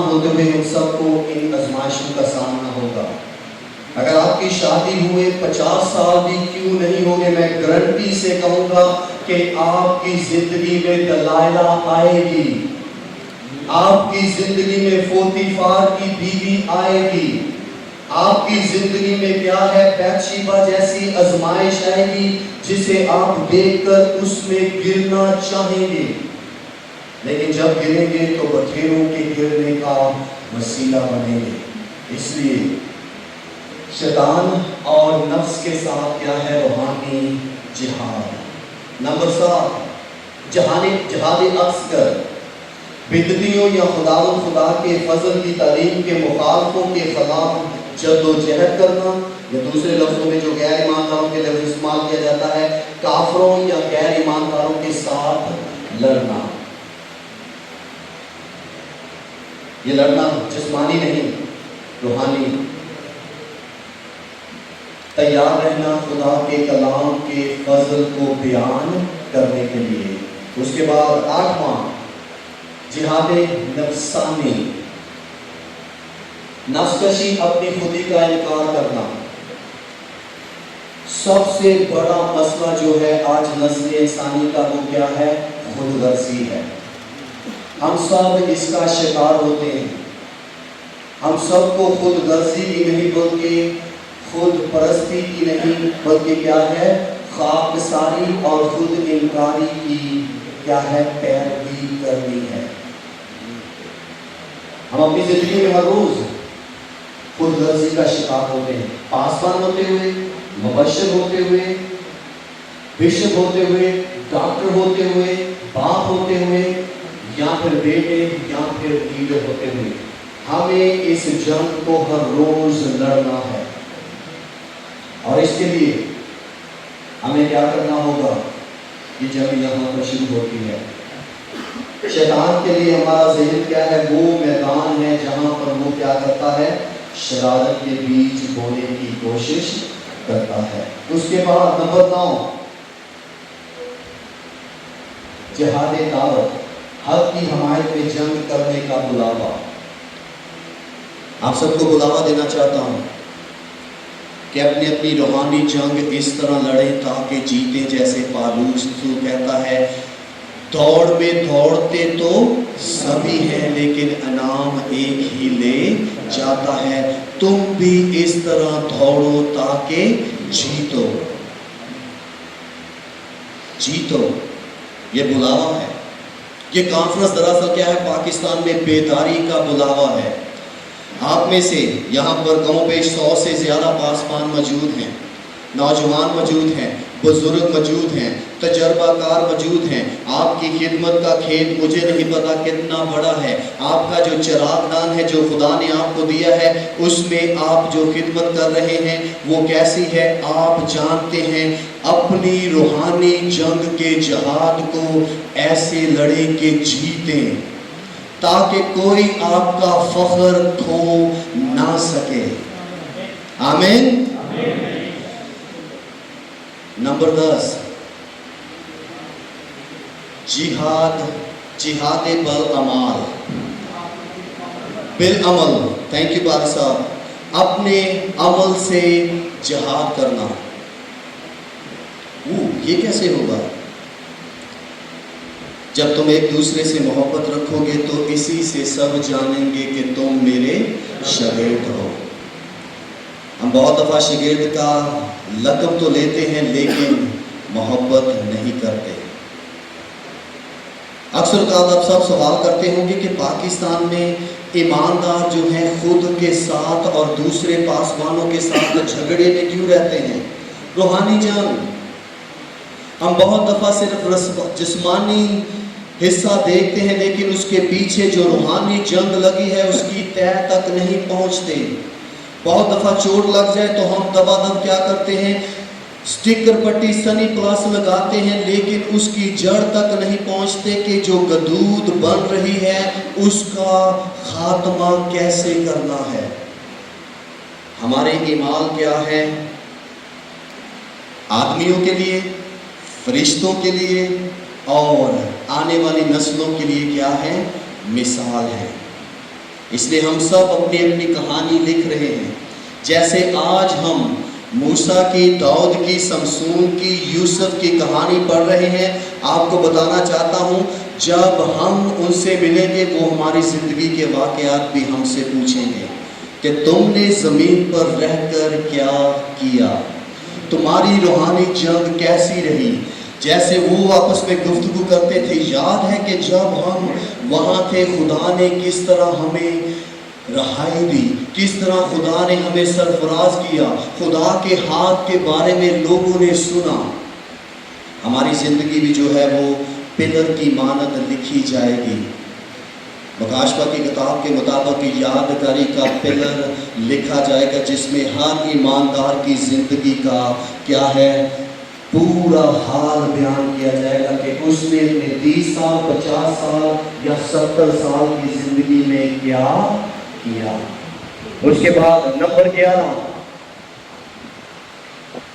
جوان ہوتے ہوئے ان سب کو ان آزمائشوں کا سامنا ہوگا۔ اگر آپ کی شادی ہوئے 50 سال بھی کیوں نہیں ہوگے، میں گارنٹی سے کہوں گا کہ آپ کی زندگی میں دلائلہ آئے گی، آپ کی زندگی میں پوتیفار کی بیوی آئے گی، آپ کی زندگی میں کیا ہے، بیت شیبہ جیسی آزمائش آئے گی جسے آپ دیکھ کر اس میں گرنا چاہیں گے، لیکن جب گریں گے تو بٹھیروں کے گرنے کا وسیلہ بنیں گے۔ اس لیے شیطان اور نفس کے ساتھ کیا ہے، روحانی جہاد۔ نمبر 7، جہاد اکثر بدعتیوں یا خدا کے فضل کی تعلیم کے مخالفوں کے خلاف جد و جہد کرنا، یا دوسرے لفظوں میں جو غیر ایمانداروں کے لفظ استعمال کیا جاتا ہے، کافروں یا غیر ایمانداروں کے ساتھ لڑنا۔ یہ لڑنا جسمانی نہیں، روحانی۔ تیار رہنا خدا کے کلام کے فضل کو بیان کرنے کے لیے۔ اس کے بعد 8واں، جہاد نفسانی، نفس کشی، اپنی خودی کا انکار کرنا۔ سب سے بڑا مسئلہ جو ہے آج نسل انسانی کا وہ کیا ہے، خود غرضی ہے۔ ہم سب اس کا شکار ہوتے ہیں۔ ہم سب کو خود غرضی کی نہیں بلکہ خود پرستی کی نہیں بلکہ کیا ہے، خاکساری اور خود انکاری کی کیا ہے، پیروی کرنی ہے۔ ہم اپنی زندگی میں ہر روز خود غرضی کا شکار ہوتے ہیں، پاسبان ہوتے ہوئے، مبشر ہوتے ہوئے، بشپ ہوتے ہوئے، ڈاکٹر ہوتے ہوئے، باپ ہوتے ہوئے، یا پھر بیٹے یا پھر لیڈر ہوتے ہوئے۔ ہمیں اس جنگ کو ہر روز لڑنا ہے، اور اس کے لیے ہمیں کیا کرنا ہوگا، یہ جنگ یہاں پر شروع ہوتی ہے۔ شیطان کے لیے ہمارا ذہن کیا ہے، وہ میدان ہے جہاں پر وہ کیا کرتا ہے، شرارت کے بیج بونے کی کوشش کرتا ہے۔ اس کے بعد نمبر 9، جہاد دعوت، حق کی حمایت میں جنگ کرنے کا بلاوا۔ آپ سب کو بلاوا دینا چاہتا ہوں کہ اپنی اپنی روحانی جنگ اس طرح لڑیں تاکہ جیتیں، جیسے پالوس کہتا ہے، دوڑ میں دوڑتے تو سبھی ہیں لیکن انعام ایک ہی لے جاتا ہے، تم بھی اس طرح دوڑو تاکہ جیتو۔ جیتو، یہ بلاوا ہے۔ یہ کانفرنس دراصل کیا ہے، پاکستان میں بیداری کا بلاوا ہے۔ آپ میں سے یہاں پر کم و بیش 100 سے زیادہ پاسبان موجود ہیں، نوجوان موجود ہیں، بزرگ موجود ہیں، تجربہ کار موجود ہیں۔ آپ کی خدمت کا کھیت مجھے نہیں پتا کتنا بڑا ہے۔ آپ کا جو چراغ دان ہے جو خدا نے آپ کو دیا ہے، اس میں آپ جو خدمت کر رہے ہیں وہ کیسی ہے آپ جانتے ہیں۔ اپنی روحانی جنگ کے جہاد کو ایسے لڑیں کہ جیتیں تاکہ کوئی آپ کا فخر کھو نہ سکے۔ آمین۔ نمبر 10، جہاد بالعمل، بالعمل۔ تھینک یو بار صاحب۔ اپنے عمل سے جہاد کرنا۔ یہ کیسے ہوگا؟ جب تم ایک دوسرے سے محبت رکھو گے تو اسی سے سب جانیں گے کہ تم میرے شاگرد ہو۔ ہم بہت دفعہ شاگرد کا لقب تو لیتے ہیں لیکن محبت نہیں کرتے۔ اکثر اوقات آپ سب سوال کرتے ہوں گے کہ پاکستان میں ایماندار جو ہیں خود کے ساتھ اور دوسرے پاسبانوں کے ساتھ جھگڑے میں کیوں رہتے ہیں؟ روحانی جنگ۔ ہم بہت دفعہ صرف جسمانی حصہ دیکھتے ہیں لیکن اس کے پیچھے جو روحانی جنگ لگی ہے اس کی تہہ تک نہیں پہنچتے۔ بہت دفعہ چوٹ لگ جائے تو ہم دبا دب کیا کرتے ہیں، سٹیکر پٹی سنی پلاس لگاتے ہیں لیکن اس کی جڑ تک نہیں پہنچتے کہ جو گدود بن رہی ہے اس کا خاتمہ کیسے کرنا ہے۔ ہمارے اعمال کیا ہے؟ آدمیوں کے لیے، فرشتوں کے لیے اور آنے والی نسلوں کے لیے کیا ہے؟ مثال ہے۔ इसलिए हम सब अपनी अपनी कहानी लिख रहे हैं। जैसे आज हम मूसा की, दाऊद की, शमसून की, यूसुफ की कहानी पढ़ रहे हैं, आपको बताना चाहता हूँ जब हम उनसे मिलेंगे वो हमारी ज़िंदगी के वाक़यात भी हमसे पूछेंगे कि तुमने ज़मीन पर रहकर क्या किया, तुम्हारी रूहानी जंग कैसी रही। जैसे वो आपस में गुफ्तगू करते थे, याद है कि जब हम वहाँ थे खुदा ने किस तरह हमें रहाई दी, किस तरह खुदा ने हमें सरफराज किया, खुदा के हाथ के बारे में लोगों ने सुना। हमारी ज़िंदगी भी जो है वो पिलर की मानद लिखी जाएगी। मकाशवा की किताब के मुताबिक यादगारी का पिलर लिखा जाएगा जिसमें हर ईमानदार की ज़िंदगी का क्या है, पूरा हाल बयान किया जाएगा कि उसने अपने 30 साल, 50 साल या 70 साल की ज़िंदगी में क्या किया। उसके बाद नंबर 11,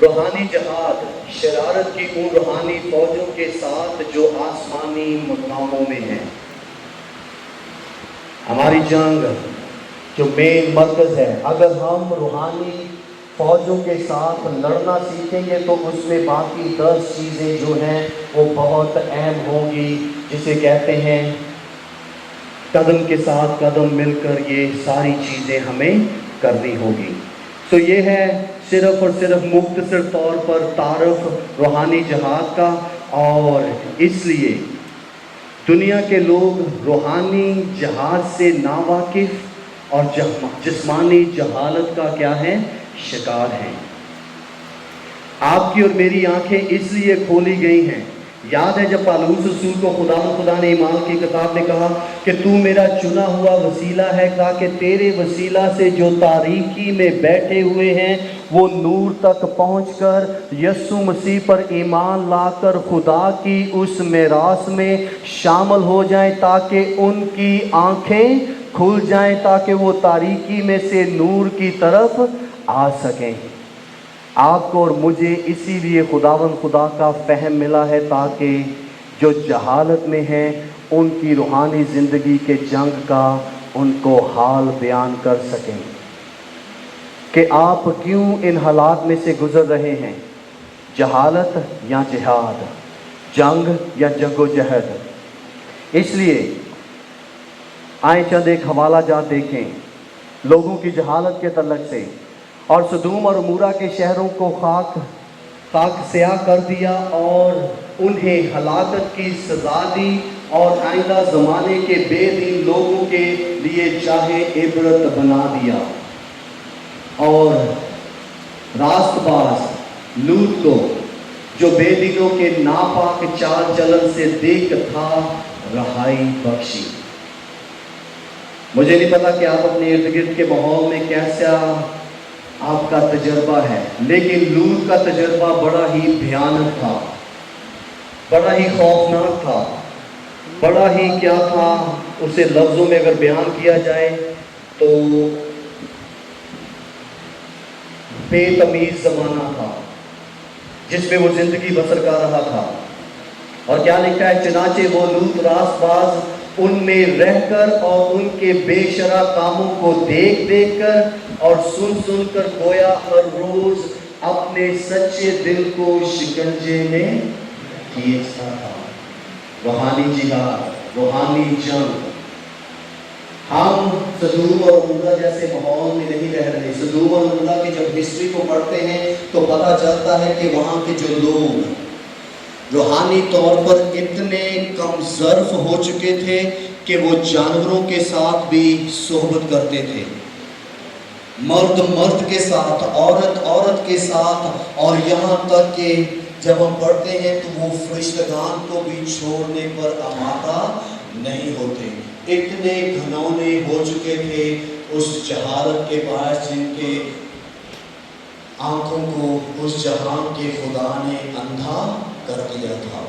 रूहानी जहाद, शरारत की उन रूहानी फौजों के साथ जो आसमानी मकामों में है। हमारी जंग जो मेन मरकज़ है, अगर हम रूहानी फौजों के साथ लड़ना सीखेंगे तो उसमें बाकी 10 चीज़ें जो हैं वो बहुत अहम होंगी, जिसे कहते हैं कदम के साथ कदम मिलकर ये सारी चीज़ें हमें करनी होगी। तो ये है सिर्फ़ और सिर्फ मुख्तसर तौर पर तारफ़ रूहानी जहाद का। और इसलिए दुनिया के लोग रूहानी जहाद से नावाकिफ़ और जिस्मानी जहालत का क्या है, शिकार हैं। आपकी और मेरी आंखें इसलिए खोली गई हैं। याद है जब पालूस रसूल को खुदा ने ईमान की किताब ने कहा कि तू मेरा चुना हुआ वसीला है, कहा कि तेरे वसीला से जो तारीकी में बैठे हुए हैं वो नूर तक पहुंचकर यीशु मसीह पर ईमान लाकर खुदा की उस मेरास में शामिल हो जाएं, ताकि उनकी आंखें खुल जाएं, ताकि वो तारीकी में से नूर की तरफ आ सकें। आपको और मुझे इसीलिए खुदा का फ़हम मिला है ताकि जो जहालत में हैं उनकी रूहानी ज़िंदगी के जंग का उनको हाल बयान कर सकें कि आप क्यों इन हालात में से गुज़र रहे हैं, जहालत या जिहाद, जंग या जंगोजहद। इसलिए आए चंद एक हवाला जात देखें लोगों की जहालत के तल्लक से। और सदूम और अमूरा के शहरों को खाक स्याह कर दिया और उन्हें हलाकत की सज़ा दी और आइंदा ज़माने के बेदीन लोगों के लिए चाहे इबरत बना दिया। और रास्तबाज लूत को जो बेदीनों के नापाक चाल चलन से देख था रहाई बख्शी। मुझे नहीं पता कि आप अपने इर्द गिर्द के माहौल में कैसा आपका तजर्बा है, लेकिन लूत का तजर्बा बड़ा ही भयानक था, बड़ा ही खौफनाक था, बड़ा ही क्या था, उसे लफ्ज़ों में अगर बयान किया जाए तो बेतमीज़ ज़माना था जिसमें वो ज़िंदगी बसर कर रहा था। और क्या लिखा है, चनाचे वो लूत रास्तबाज उनमें रहकर और उनके बेशरा कामों को देख देख कर और सुन सुन कर गोया हर रोज अपने सच्चे दिल को शिकंजे में खींचता था। रूहानी जिहाद, रूहानी जंग। हम सदूम और अमूरा जैसे माहौल में नहीं रह रहे। सदूम और अमूरा की जब हिस्ट्री को पढ़ते हैं तो पता चलता है कि वहाँ के जो लोग रूहानी तौर पर इतने कमज़र्फ हो चुके थे कि वो जानवरों के साथ भी सोहबत करते थे, मर्द मर्द के साथ, औरत औरत के साथ, और यहाँ तक कि जब हम पढ़ते हैं तो वो फरिश्तगान को भी छोड़ने पर आमादा नहीं होते। इतने घनौने हो चुके थे उस जहालत के बायस जिनके आंखों को उस जहां के खुदा ने अंधा कर दिया था।